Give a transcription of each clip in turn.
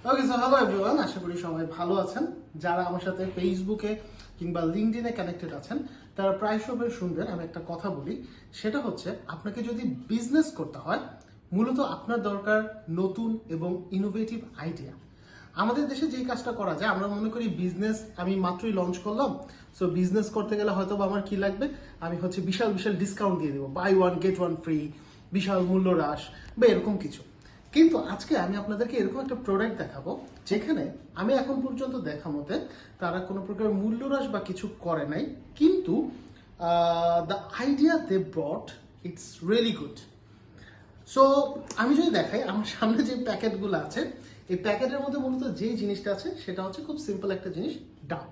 ওকে, so hello everyone, আশা করি সবাই ভালো আছেন। যারা আমার সাথে ফেসবুকে কিংবা লিঙ্কডইনে কানেক্টেড আছেন তারা প্রায় সবাই শুনবেন আমি একটা কথা বলি, সেটা হচ্ছে আপনাকে যদি বিজনেস করতে হয় মূলত আপনার দরকার নতুন এবং ইনোভেটিভ আইডিয়া। আমাদের দেশে যেই কাজটা করা যায়, আমরা মনে করি বিজনেস আমি মাত্রই লঞ্চ করলাম, সো বিজনেস করতে গেলে হয়তো আমার কি লাগবে, আমি হচ্ছে বিশাল বিশাল ডিসকাউন্ট দিয়ে দেবো, buy one get one free, বিশাল মূল্য হ্রাস বা এরকম কিছু। কিন্তু আজকে আমি আপনাদেরকে এরকম একটা প্রোডাক্ট দেখাবো যেখানে আমি এখন পর্যন্ত দেখা মতে তারা কোনো প্রকার মূল্য হ্রাস বা কিছু করে নাই, কিন্তু the idea they brought it's really good. So আমি যদি দেখাই আমার সামনে যে প্যাকেটগুলো আছে, এই প্যাকেটের মধ্যে মূলত যেই জিনিসটা আছে সেটা হচ্ছে খুব সিম্পল একটা জিনিস, ডাব।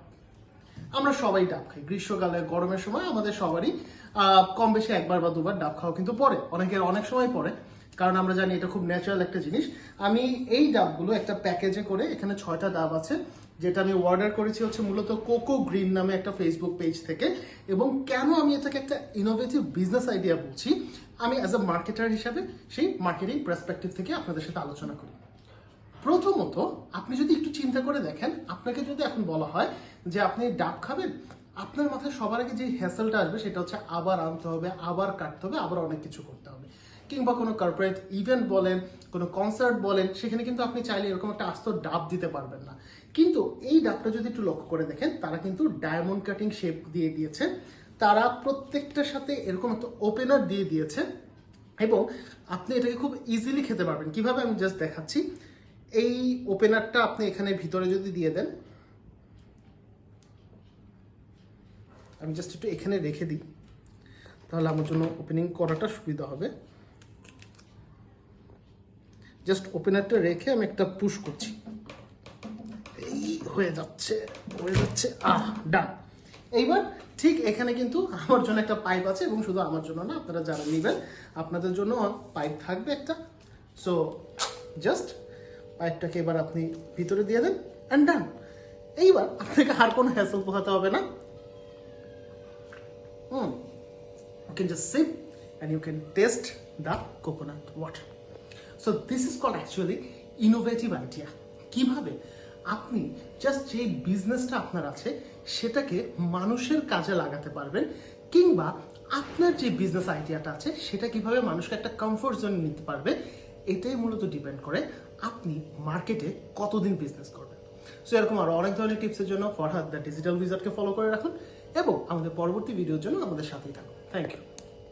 আমরা সবাই ডাব খাই, গ্রীষ্মকালে গরমের সময় আমাদের সবারই কম বেশি একবার বা দুবার ডাব খাওয়া কিন্তু পড়ে, অনেকের অনেক সময় পড়ে, কারণ আমরা জানি এটা খুব ন্যাচারাল একটা জিনিস। আমি এই ডাবগুলো একটা প্যাকেজে করে, এখানে 6টা ডাব আছে, যেটা আমি অর্ডার করেছি হচ্ছে মূলত কোকো গ্রিন নামে একটা ফেসবুক পেজ থেকে। এবং কেন আমি এটাকে একটা ইনোভেটিভ বিজনেস আইডিয়া বলছি, আমি অ্যাজ আ মার্কেটার হিসাবে সেই মার্কেটিং পার্সপেক্টিভ থেকে আপনাদের সাথে আলোচনা করি। প্রথমত আপনি যদি একটু চিন্তা করে দেখেন, আপনাকে যদি এখন বলা হয় যে আপনি ডাব খাবেন, আপনার মাথায় সবার আগে যে হ্যাসেলটা আসবে সেটা হচ্ছে আবার আনতে হবে, আবার কাটতে হবে, আবার অনেক কিছু করতে হবে। কিংবা কোনো কর্পোরেট ইভেন্ট বলেন, কোনো কনসার্ট বলেন, সেখানে কিন্তু আপনি চাইলে এরকম একটা আস্ত ডাব দিতে পারবেন না। কিন্তু এই ডাবটা যদি একটু লক্ষ্য করে দেখেন, তারা কিন্তু ডায়মন্ড কাটিং শেপ দিয়ে দিয়েছে, তারা প্রত্যেকটার সাথে এরকম একটা ওপেনার দিয়ে দিয়েছে, এবং আপনি এটাকে খুব ইজিলি খেতে পারবেন। কিভাবে আমি জাস্ট দেখাচ্ছি। এই ওপেনারটা আপনি এখানে ভিতরে যদি দিয়ে দেন, আমি জাস্ট একটু এখানে রেখে দিই, তাহলে আমার জন্য ওপেনিং করাটা সুবিধা হবে। জাস্ট ওপেনারটা রেখে আমি একটা পুশ করছি, এই হয়ে যাচ্ছে ডান। এইবার ঠিক এখানে কিন্তু আমার জন্য একটা পাইপ আছে, এবং শুধু আমার জন্য না, আপনারা যারা নেবেন আপনাদের জন্য পাইপ থাকবে একটা। সো জাস্ট পাইপটাকে এবার আপনি ভিতরে দিয়ে দেন অ্যান্ড ডান। এইবার আপনাকে আর কোনো হ্যাসেল পোহাতে হবে না। You can just sip and you can taste the coconut water. So this is called actually innovative idea. কিভাবে আপনি জাস্ট যে বিজনেসটা আপনার আছে সেটাকে মানুষের কাজে লাগাতে পারবেন, কিংবা আপনার যে বিজনেস আইডিয়াটা আছে সেটা কিভাবে মানুষকে একটা কমফোর্ট জোনে নিতে পারবে, এটাই মূলত ডিপেন্ড করে আপনি মার্কেটে কতদিন বিজনেস করবেন। সো এরকম আরো অনেক ধরনের টিপসের জন্য ফরহাদ দ্য ডিজিটাল উইজার্ডকে ফলো করে রাখুন, এবং আমাদের পরবর্তী ভিডিওর জন্য আমাদের সাথেই থাকুন। Thank you.